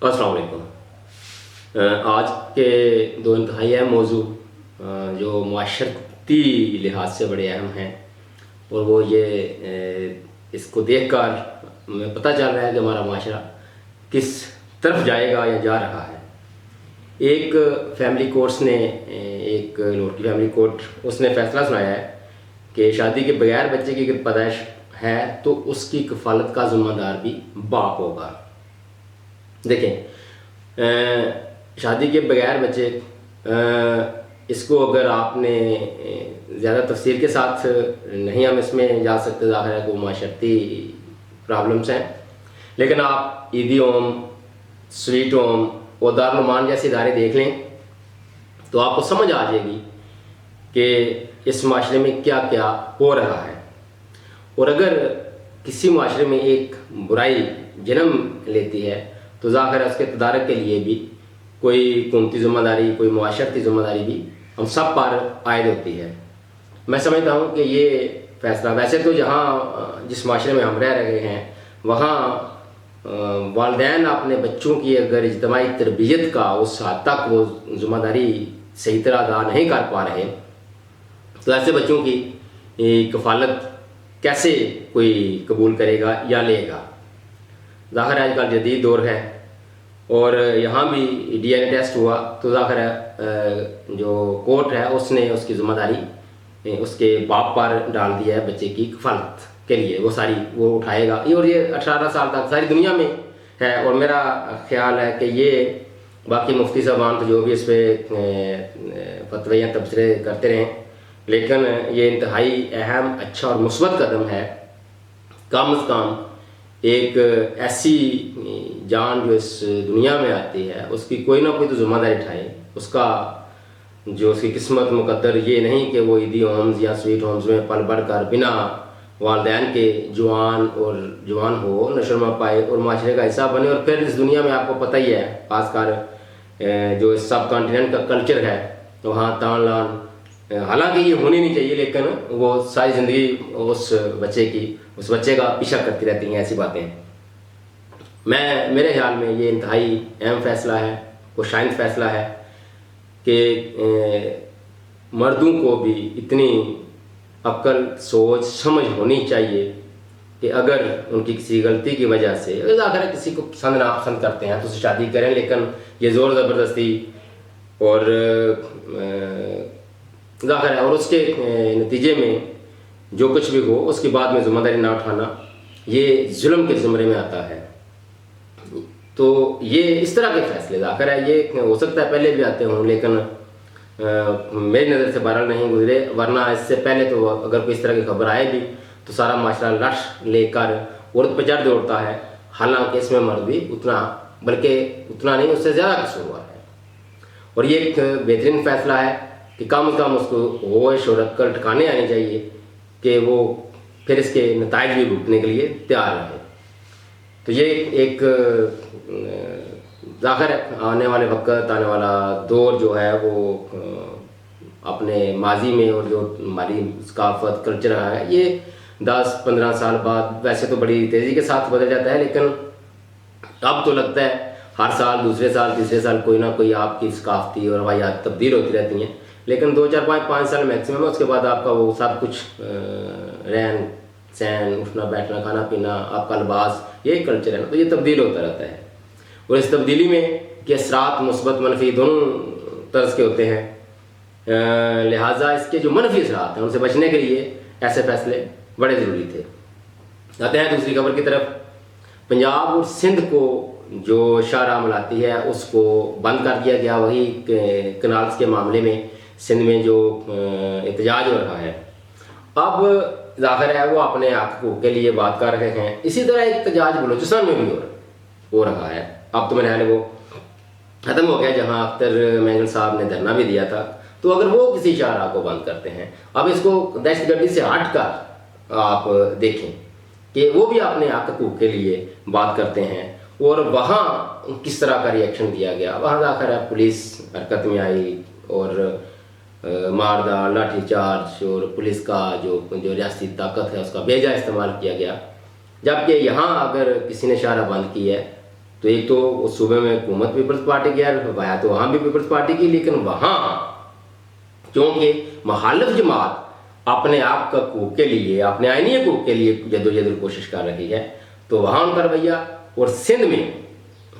अस्सलाम वालेकुम। आज के दो इंतहाई अहम मौजू जो माशरती लिहाज से बड़े अहम हैं, और वो ये इसको देख कर हमें पता चल रहा है कि हमारा माशरा किस तरफ जाएगा या जा रहा है। एक फैमिली कोर्ट्स ने एक लोग की फैमिली कोर्ट उसने फैसला सुनाया है कि शादी के बगैर बच्चे की अगर पैदाइश है तो उसकी कफालत का ज़िम्मेदार भी बाप होगा। देखें, शादी के बगैर बच्चे, इसको अगर आपने ज़्यादा तफसील के साथ नहीं हम इसमें जा सकते, ज़ाहिर है वो माशरती प्रॉब्लम्स हैं, लेकिन आप ईदी होम, स्वीट होम और दारुल उमान जैसे इदारे देख लें तो आपको समझ आ जाएगी कि इस माशरे में क्या क्या हो रहा है। और अगर किसी माशरे में एक बुराई जन्म लेती है तो ज़ाहिर है उसके तदारक के लिए भी कोई हुकूमती ज़िम्मेदारी, कोई मुआशरती ज़िम्मेदारी भी हम सब पर आयद होती है। मैं समझता हूँ कि ये फ़ैसला, वैसे तो जहाँ जिस माशरे में हम रह रहे हैं वहाँ वालिदैन अपने बच्चों की अगर इज्तिमाई तरबियत का उस हद तक वो ज़िम्मेदारी सही तरह अदा नहीं कर पा रहे तो ऐसे बच्चों की कफालत कैसे कोई कबूल करेगा या लेगा। ज़ाहिर है आजकल जदीद दौर है और यहाँ भी DNA टेस्ट हुआ तो ज़ाहिर है जो कोर्ट है उसने उसकी ज़िम्मेदारी उसके बाप पर डाल दिया है बच्चे की कफालत के लिए, वो उठाएगा। और ये 18 साल तक सारी दुनिया में है। और मेरा ख्याल है कि ये बाकी मुफ्ती साहबान तो जो भी इस पर फतवे या तबसरे करते रहें, लेकिन ये इंतहाई अहम, अच्छा और मुस्बत कदम है। कम अज़ कम एक ऐसी जान जो इस दुनिया में आती है उसकी कोई ना कोई तो ज़िम्मेदारी उठाए, उसका जो उसकी किस्मत मुकद्दर ये नहीं कि वो ईदी होम्स या स्वीट होम्स में पल बढ़ कर बिना वालिदैन के जवान हो, नशरमा पाए और माशरे का हिस्सा बने। और फिर इस दुनिया में आपको पता ही है, खासकर जो इस सब कॉन्टिनेंट का कल्चर है वहाँ तान लान, हालांकि ये होनी नहीं चाहिए, लेकिन वो सारी ज़िंदगी उस बच्चे का पीछा करती रहती हैं ऐसी बातें। मेरे ख्याल में ये इंतहाई अहम फ़ैसला है, वो शाइंद फ़ैसला है कि मर्दों को भी इतनी अक्ल, सोच, समझ होनी चाहिए कि अगर उनकी किसी गलती की वजह से, अगर किसी को पसंद नापसंद करते हैं तो उससे शादी करें, लेकिन ये ज़ोर ज़बरदस्ती और ज़ाहिर है और उसके नतीजे में जो कुछ भी हो उसके बाद में ज़िम्मेदारी ना उठाना, ये जुल्म के ज़ुमरे में आता है। तो ये इस तरह के फैसले ज़ाहिर है ये हो सकता है पहले भी आते हों, लेकिन मेरी नज़र से बहरहाल नहीं गुजरे, वरना इससे पहले तो अगर कोई इस तरह की खबर आए भी तो सारा माशरा लश लेकर औरत पर चढ़ दौड़ता है। हालांकि इसमें मर्द भी उतना नहीं, उससे ज़्यादा कसूरवार है। और ये एक बेहतरीन फ़ैसला है कि कम से कम उसको होश और अक्ल ठिकाने आनी चाहिए कि वो फिर इसके नताइज भी भुगतने के लिए तैयार रहे। तो ये एक ज़ाहिर आने वाला दौर जो है वो अपने माजी में और जो हमारी सकाफत कल्चर रहा है ये 10-15 साल बाद वैसे तो बड़ी तेज़ी के साथ बदल जाता है, लेकिन अब तो लगता है हर साल, दूसरे साल, तीसरे साल कोई ना कोई आपकी सकाफती और रवायात तब्दील होती रहती हैं। लेकिन 2-4-5 साल मैक्सिमम है, उसके बाद आपका वो सब कुछ रहन सहन, उठना बैठना, खाना पीना, आपका लिबास, ये कल्चर है ना, तो ये तब्दील होता रहता है। और इस तब्दीली में के असरात मुस्बत मनफी दोनों तर्ज के होते हैं, लिहाजा इसके जो मनफी असरात हैं उनसे बचने के लिए ऐसे फैसले बड़े ज़रूरी थे। आते हैं दूसरी खबर की तरफ। पंजाब और सिंध को जो शाहराह मिलाती है उसको बंद कर दिया गया। वही कनाल्स के मामले में सिंध में जो एहतजाज हो रहा है, अब ज़ाहिर है वो अपने हक के लिए बात कर रहे हैं। इसी तरह एक एहतजाज बलूचिस्तान में भी हो रहा है। अब तो मेरे ख्याल वो ख़त्म हो गया, जहाँ अख्तर मैंगल साहब ने धरना भी दिया था। तो अगर वो किसी शाहराह को बंद करते हैं, अब इसको दहशतगर्दी से हट कर आप देखें कि वो भी अपने हक के लिए बात करते हैं। और वहाँ किस तरह का रिएक्शन दिया गया, वहाँ आखिर पुलिस हरकत में आई और मारदार, लाठीचार्ज और पुलिस का जो रियासती ताकत है उसका बेजा इस्तेमाल किया गया। जबकि यहाँ अगर किसी ने शाहराह बंद की है तो एक तो उस सूबे में हुकूमत पीपल्स पार्टी की है, वहाँ तो वहाँ भी पीपल्स पार्टी की, लेकिन वहाँ क्योंकि मुखालिफ जमात अपने आप का हकूक़ के लिए, अपने आइनी हकूक़ के लिए जदोजहद कोशिश कर रही है, तो वहाँ उनका रवैया। और सिंध में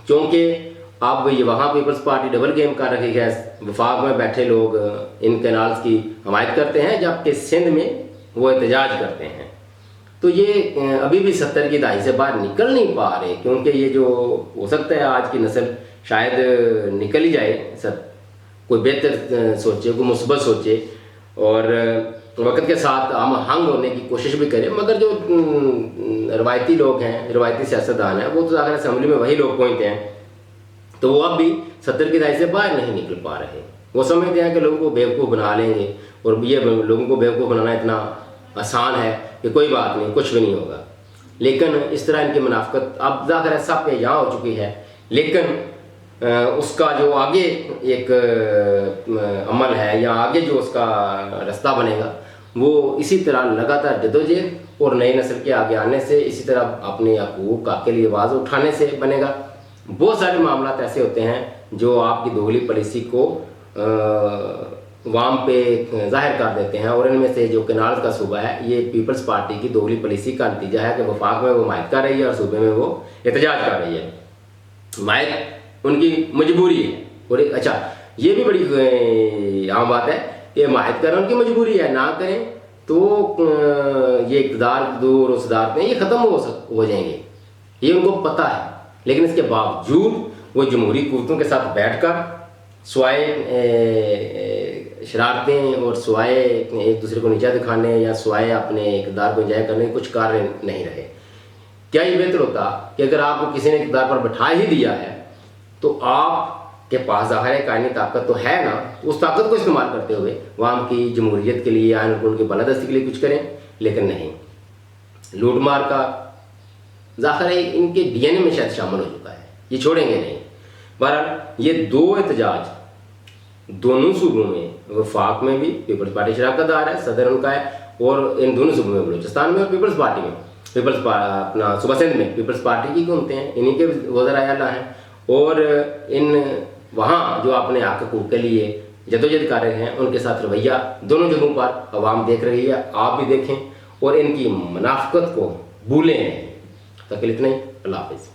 क्योंकि अब ये वहाँ पीपल्स पार्टी डबल गेम कर रही है, वफाक में बैठे लोग इन कैनाल्स की हमायत करते हैं जबकि सिंध में वो एहतजाज करते हैं। तो ये अभी भी 70 की दहाई से बाहर निकल नहीं पा रहे, क्योंकि ये जो हो सकता है आज की नस्ल शायद निकल ही जाए, सब कोई बेहतर सोचे, कोई मुस्बत सोचे और वक्त के साथ हम हंग होने की कोशिश भी करें। मगर जो रवायती लोग हैं, रवायती सियासतदान हैं, वो तो ज़ाहिर असम्बली में वही लोग पहुँचते हैं, तो वो अब भी 70 की दहाई से बाहर नहीं निकल पा रहे। वो समझते हैं कि लोगों को बेवकूफ़ बना लेंगे, और ये लोगों को बेवकूफ़ बनाना इतना आसान है कि कोई बात नहीं, कुछ भी नहीं होगा। लेकिन इस तरह इनकी मुनाफिकत अब ज़ाहिर है सब पे यहाँ हो चुकी है, लेकिन उसका जो आगे एक अमल है या आगे जो उसका रास्ता बनेगा वो इसी तरह लगातार जदोजहद और नई नस्ल के आगे आने से, इसी तरह अपने हकूक़ के लिए आवाज़ उठाने से बनेगा। बहुत सारे मामला ऐसे होते हैं जो आपकी दोगली पॉलिसी को वाम पे जाहिर कर देते हैं, और इनमें से जो कैनाल का सूबा है ये पीपल्स पार्टी की दोगली पॉलिसी का नतीजा है कि वफाक में वो हमायत कर रही है और सूबे में वो एहतजाज कर रही है। हमायत उनकी मजबूरी है। और अच्छा, ये भी बड़ी आम बात है कि हमायत करना उनकी मजबूरी है, ना करें तो ये इक़्तिदार दूर उसदार ये ख़त्म हो जाएंगे, ये उनको पता है। लेकिन इसके बावजूद वो जमहूरी कुव्वतों के साथ बैठकर स्वाय शरारतें और स्वाय एक दूसरे को नीचा दिखाने या स्वाय अपने इक़्तिदार को इंजॉय करने कुछ कार्य नहीं रहे। क्या ये बेहतर होता कि अगर आपको किसी ने इक़्तिदार पर बैठा ही दिया है तो आपके पास ज़ाहिर कायनी ताकत तो है ना, उस ताकत को इस्तेमाल करते हुए वाम की जमहूरियत के लिए, आइन कानून की बालादस्ती के लिए कुछ करें। लेकिन नहीं, लूट मार का ज़ाहिर है इनके डीएनए में शायद शामिल हो चुका है, ये छोड़ेंगे नहीं। बहरहाल ये दो एहतजाज दोनों सूबों में, वफाक में भी पीपल्स पार्टी शराकतदार है, सदर उनका है, और इन दोनों सूबों में बलूचिस्तान में और पीपल्स पार्टी में, अपना सूबा सिंध में पीपल्स पार्टी की हुकूमतें हैं, इन्हीं के वज़ीर आला हैं। और इन वहाँ जो अपने हक हकूक़ के लिए जदोजहद कर रहे हैं उनके साथ रवैया दोनों जगहों पर आवाम देख रही है, आप भी देखें और इनकी मुनाफिकत को भूलें नहीं। तक इतना ही, अल्लाह हाफ़िज़।